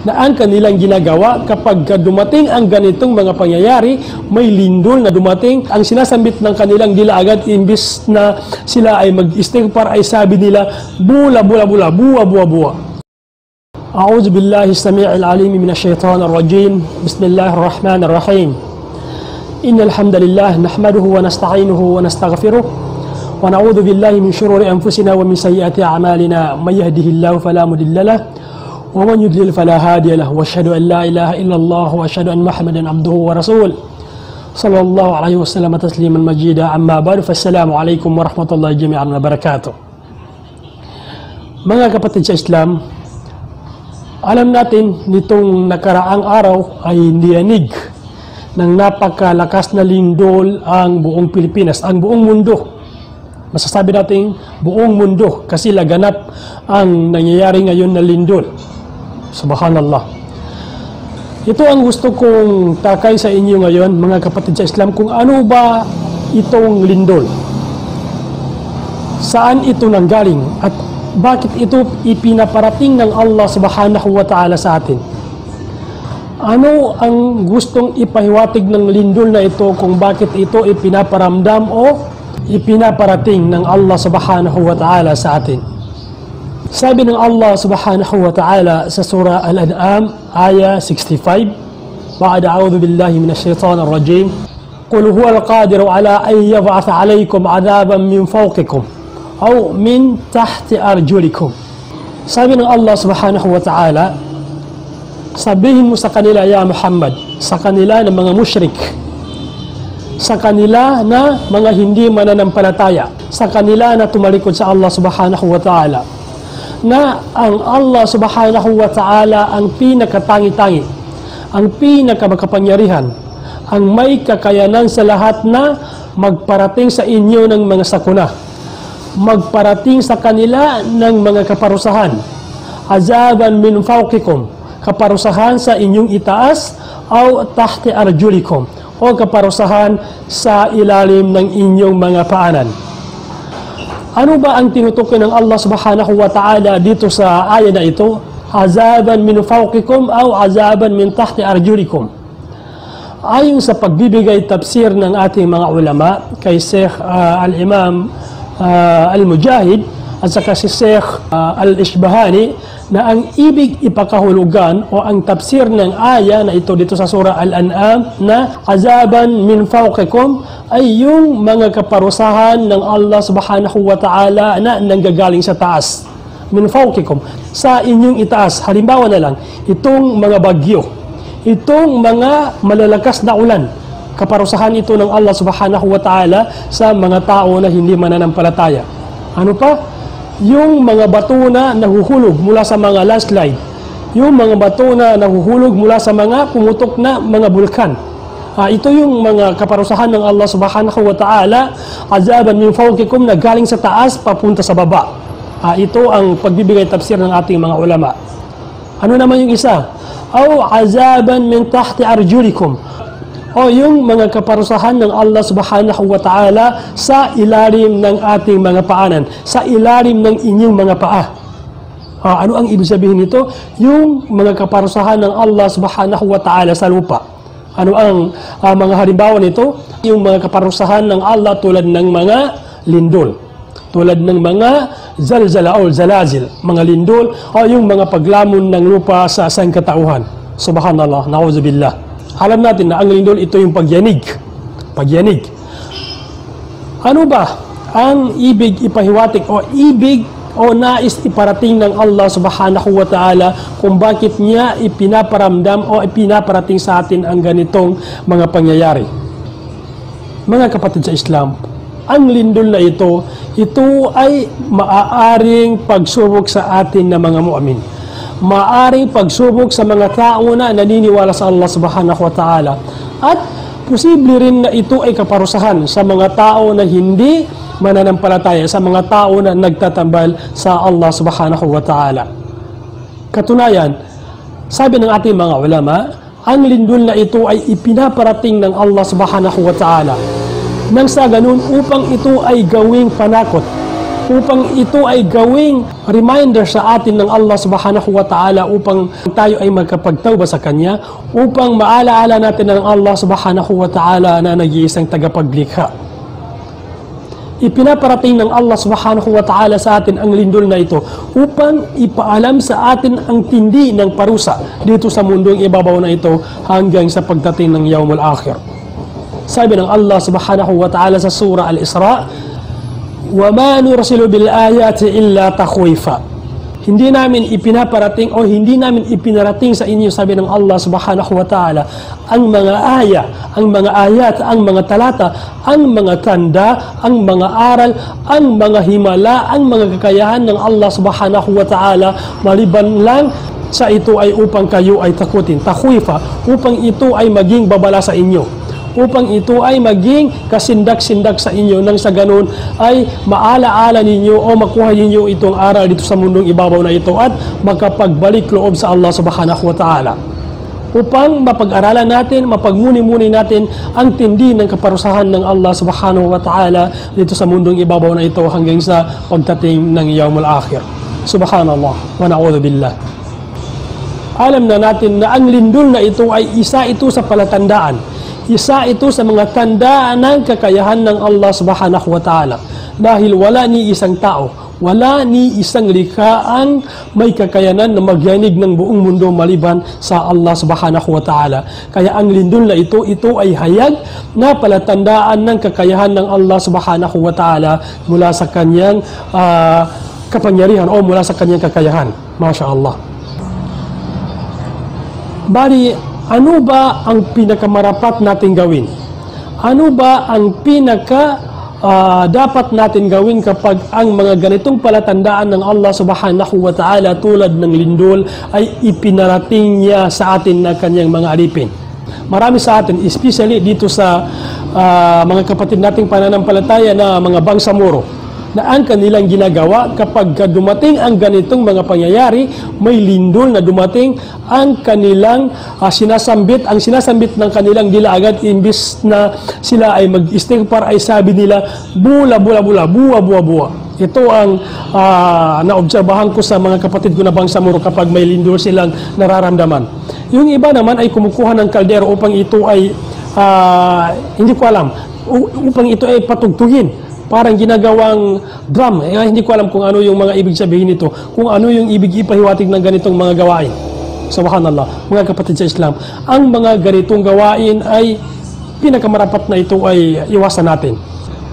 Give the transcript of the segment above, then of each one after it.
na ang kanilang ginagawa kapag dumating ang ganitong mga pangyayari, may lindol na dumating, ang sinasambit ng kanilang dila agad, imbis na sila ay mag-istighfar, ay sabi nila, bula, bula, bula, buwa, buwa, buwa. A'udhu billahi as-sami'il alim minash shaitanir rajim. Bismillahir rahmanir rahim. Innal hamdalillah nahmaduhu wa nasta'inuhu wa nastaghfiruh wa na'udzu billahi min shururi anfusina wa min sayyiati a'malina. May yahdihillahu fala mudilla lahu wa man yudlil fala hadiya lahu. Wa asyhadu an la ilaha illallah wa asyhadu anna Muhammadan abduhu wa rasuluh. Sallallahu alaihi wasallam tasliman majida. Amma ba'du, fassalamu alaikum warahmatullahi jami'an wa barakatuh. Mga kapatid sa Islam, alam natin nitong nakaraang araw ay niyanig ng napakalakas na lindol ang buong Pilipinas, ang buong mundo. Masasabi natin buong mundo kasi laganap ang nangyayari ngayon na lindol. Subhanallah. Ito ang gusto kong takay sa inyo ngayon, mga kapatid sa Islam, kung ano ba itong lindol. Saan ito nanggaling at bakit ito ipinaparating ng Allah subhanahu wa ta'ala sa atin? Ano ang gustong ipahiwatig ng lindol na ito kung bakit ito ipinaparamdam o ipinaparating ng Allah subhanahu wa ta'ala sa atin? Sabi ng Allah subhanahu wa ta'ala sa surah Al-An'am, ayah 65, Ba'da a'udhu billahi minash shaitanir rajim, Qul huwal qadiru ala an yab'atha alaykum 'adaban min fawqikum aw min tahti arjulikum. Sabi ng Allah subhanahu wa ta'ala, sabihin mo sa kanila, ya Muhammad, sa kanila na mga musyrik, sa kanila na mga hindi mananampalataya, sa kanila na tumalikod sa Allah subhanahu wa ta'ala, na ang Allah subhanahu wa ta'ala ang pinakatangi-tangi, ang pinakamakapangyarihan, ang may kakayanan sa lahat na magparating sa inyo ng mga sakuna, magparating sa kanila ng mga kaparusahan, azaban min fawqikum, kaparusahan sa inyong itaas, o tahti arjulikum, o kaparusahan sa ilalim ng inyong mga paanan. Ano ba ang tinutukoy ng Allah subhanahu wa ta'ala dito sa ayat na ito? Azaban min fawqikum o azaban min tahti arjulikum. Ayon sa pagbibigay tafsir ng ating mga ulama kay Sheikh Al-Imam Al-Mujahid at saka si Sheikh Al-Ishbahani, na ang ibig ipakahulugan o ang tafsir ng aya na ito dito sa surah Al-An'am na azaban min fawqikum ay yung mga kaparusahan ng Allah subhanahu wa ta'ala na nanggagaling sa taas. Min fawqikum, sa inyong itaas. Halimbawa na lang, itong mga bagyo, itong mga malalakas na ulan, kaparusahan ito ng Allah subhanahu wa ta'ala sa mga tao na hindi mananampalataya. Ano pa? Yung mga bato na nahuhulog mula sa mga landslide, yung mga bato na nahuhulog mula sa mga pumutok na mga bulkan. Ito yung mga kaparusahan ng Allah subhanahu wa ta'ala, azaban min fawqikum, na galing sa taas papunta sa baba. Ito ang pagbibigay tafsir ng ating mga ulama. Ano naman yung isa? Aw azaban min tahti arjulikum, o yung mga kaparusahan ng Allah subhanahu wa ta'ala sa ilalim ng ating mga paanan, sa ilalim ng inyong mga paa. Ano ang ibig sabihin nito? Yung mga kaparusahan ng Allah subhanahu wa ta'ala sa lupa. Ano ang mga halimbawa nito? Yung mga kaparusahan ng Allah tulad ng mga lindol, tulad ng mga zalzala o zalazil, mga lindol, o yung mga paglamon ng lupa sa sangkatauhan. Subhanallah, na'udzubillah. Alam natin na ang lindol, ito yung pagyanig. Pagyanig. Ano ba ang ibig ipahiwatig o ibig o nais iparating ng Allah subhanahu wa ta'ala kung bakit niya ipinaparamdam o ipinaparating sa atin ang ganitong mga pangyayari? Mga kapatid sa Islam, ang lindol na ito ay maaaring pagsubok sa atin na mga mu'min. Maaring pagsubok sa mga tao na naniniwala sa Allah subhanahu wa ta'ala, at posible rin na ito ay kaparusahan sa mga tao na hindi mananampalataya, sa mga tao na nagtatambal sa Allah subhanahu wa ta'ala. Katunayan, sabi ng ating mga ulama, ang lindol na ito ay ipinaparating ng Allah subhanahu wa ta'ala nang sa ganun upang ito ay gawing panakot upang ito ay gawing reminder sa atin ng Allah subhanahu wa ta'ala upang tayo ay magkapagtawba sa Kanya, upang maalaala natin ng Allah subhanahu wa ta'ala na nag-iisang tagapaglikha. Ipinaparating ng Allah subhanahu wa ta'ala sa atin ang lindol na ito upang ipaalam sa atin ang tindi ng parusa dito sa mundong ibabaw na ito hanggang sa pagdating ng Yawmul Akhir. Sabi ng Allah subhanahu wa ta'ala sa surah Al-Isra, وَمَا نُرْسِلُ بِالْآيَاتِ إِلَّا تَخْوِيفًا. Hindi namin ipinaparating o hindi namin ipinarating sa inyo, sabi ng Allah subhanahu wa ta'ala, ang mga aya, ang mga ayat, ang mga talata, ang mga tanda, ang mga aral, ang mga himala, ang mga kakayahan ng Allah subhanahu wa ta'ala, maliban lang sa ito ay upang kayo ay takutin. Takhwifa, upang ito ay maging babala sa inyo, upang ito ay maging kasindak-sindak sa inyo, nang sa ganun ay maalaala ninyo o makuha ninyo itong aral dito sa mundong ibabaw na ito at makapagbalik loob sa Allah subhanahu wa ta'ala, upang mapag-aralan natin, mapagmuni-muni natin ang tindi ng kaparusahan ng Allah subhanahu wa ta'ala dito sa mundong ibabaw na ito hanggang sa pagdating ng Yawmul Akhir. Subhanallah wa na'udhu billah. Alam na natin na ang lindol na ito ay isa ito sa palatandaan, isa ito sa mga tanda ng kakayahan ng Allah subhanahu wa ta'ala, dahil wala ni isang tao, wala ni isang likha ang may kakayanan na magyanig ng buong mundo maliban sa Allah subhanahu wa ta'ala. Kaya ang lindol na ito ay hayag na palatandaan ng kakayahan ng Allah subhanahu wa ta'ala mula sa kanyang kapangyarihan o mula sa kanyang kakayahan. Masya Allah. Bali, ano ba ang pinakamarapat nating gawin? Ano ba ang dapat natin gawin kapag ang mga ganitong palatandaan ng Allah subhanahu wa ta'ala tulad ng lindol ay ipinarating niya sa atin na kanyang mga alipin? Marami sa atin, especially dito sa mga kapatid nating pananampalataya na mga bangsamoro, na ang kanilang ginagawa kapag dumating ang ganitong mga pangyayari, may lindol na dumating, ang kanilang sinasambit ng kanilang dila agad, imbis na sila ay mag-istighfar ay sabi nila, bula. Ito ang naobserbahan ko sa mga kapatid ko na bangsamoro kapag may lindol silang nararamdaman. Yung iba naman ay kumukuha ng kaldero upang ito ay hindi ko alam, upang ito ay patugtugin, parang ginagawang drum. Hindi ko alam kung ano yung mga ibig sabihin nito, kung ano yung ibig ipahiwatig ng ganitong mga gawain. Subhanallah, mga kapatid sa Islam, ang mga ganitong gawain ay pinakamarapat na ito ay iwasan natin.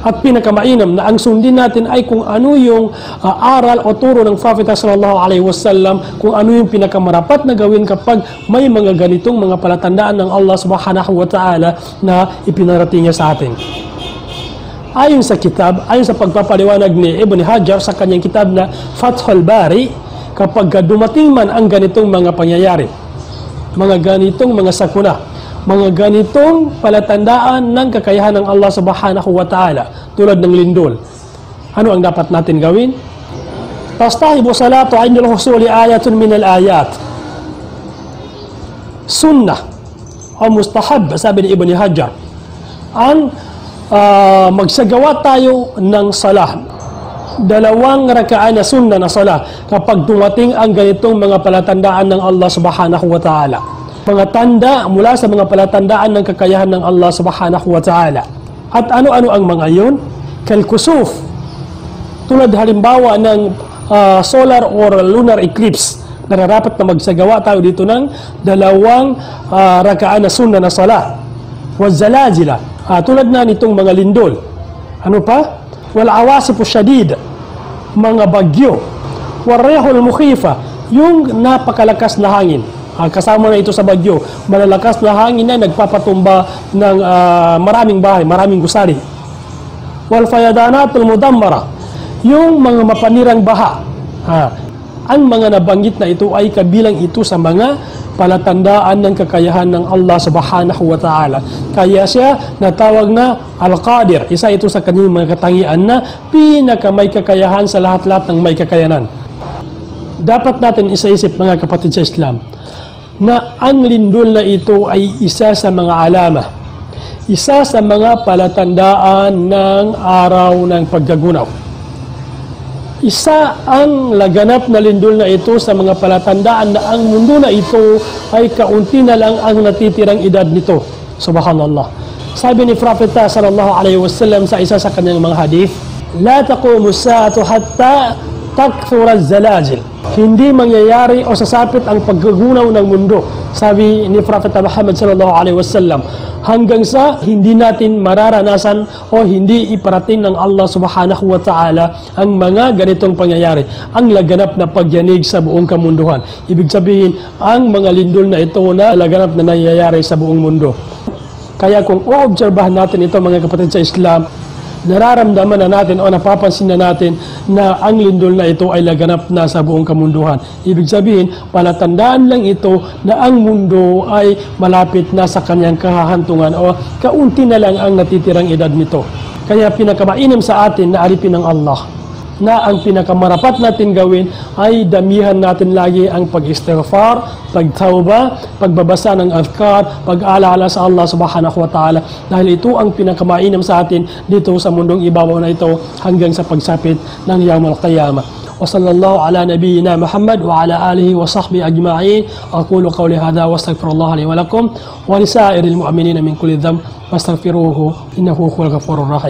At pinakamainam na ang sundin natin ay kung ano yung aral o turo ng Prophet sallallahu alaihi wasallam, kung ano yung pinakamarapat na gawin kapag may mga ganitong mga palatandaan ng Allah subhanahu wa ta'ala na ipinarating niya sa atin. Ayon sa pagpapaliwanag ni Ibn Hajar sa kanyang kitab na Fathul Bari, kapag dumating man ang ganitong mga pangyayari, mga ganitong mga sakuna, mga ganitong palatandaan ng kakayahan ng Allah subhanahu wa ta'ala tulad ng lindol, ano ang dapat natin gawin? Tastahibu salatu indal husuli ayatun min al-ayat. Sunnah o mustahab, sabi ni Ibn Hajar, ang magsagawa tayo ng salah, 2 rakaan na sunnah na salah kapag dumating ang ganitong mga palatandaan ng Allah subhanahu wa ta'ala, mga tanda mula sa mga palatandaan ng kakayahan ng Allah subhanahu wa ta'ala. At ano-ano ang mga yun? Kalkusuf, tulad halimbawa ng solar or lunar eclipse, nararapat na magsagawa tayo dito ng 2 rakaan na sunnah na salah. Wazalazila, tulad na nitong mga lindol. Ano pa? Wal awasifu syadid, mga bagyo. Warrehul mukhifa, yung napakalakas na hangin. Kasama na ito sa bagyo, malalakas na hangin na nagpapatumba ng maraming bahay, maraming gusali. Wal fayadanatul mudammara, yung mga mapanirang baha. Ang mga nabanggit na ito ay kabilang ito sa mga palatandaan ng kakayahan ng Allah subhanahu wa ta'ala. Kaya siya natawag na Al-Qadir. Isa ito sa kanyang mga katangian na pinakamay kakayahan sa lahat-lahat ng may kakayanan. Dapat natin isaisip, mga kapatid sa Islam, na ang lindol na ito ay isa sa mga alama, isa sa mga palatandaan ng araw ng paggagunaw. Isa ang laganap na lindol na ito sa mga palatandaan na ang mundo na ito ay kaunti na lang ang natitirang edad nito. Subhanallah. Sabi ni Prophet sallallahu alaihi wasallam sa isa sa kanyang mga hadith, la taqumu as-sa'atu hatta takthura az-zalazil. Hindi mangyayari o sasapit ang paggugunaw ng mundo, sabi ni Prophet Muhammad sallallahu alaihi wasallam, hanggang sa hindi natin mararanasan o hindi iparating ng Allah subhanahu wa ta'ala ang mga ganitong pangyayari, ang laganap na pagyanig sa buong kamunduhan. Ibig sabihin, ang mga lindol na ito na laganap na nangyayari sa buong mundo. Kaya kung o-obserbahan natin ito mga kapatid sa Islam, nararamdaman na natin o napapansin na natin na ang lindol na ito ay laganap na sa buong kamunduhan. Ibig sabihin, palatandaan lang ito na ang mundo ay malapit na sa kanyang kahahantungan o kaunti na lang ang natitirang edad nito. Kaya pinakamainam sa atin na alipin ng Allah, na ang pinakamarapat natin gawin ay damihan natin lagi ang pag-istighfar, pagtauba, pagbabasa ng adhkar, pag-alala sa Allah subhanahu wa ta'ala, dahil ito ang pinakamainam sa atin dito sa mundong ibabaw na ito hanggang sa pagsapit ng Yawmul Qiyamah. Wa sallallahu ala nabiyyina Muhammad wa ala alihi wa sahbihi ajma'in. Aqulu qawli hadha wa astaghfirullah li wa lakum wa li sa'iril mu'minina min kulli dhanb wastaghfiruhu innahu huwal ghafurur rahim.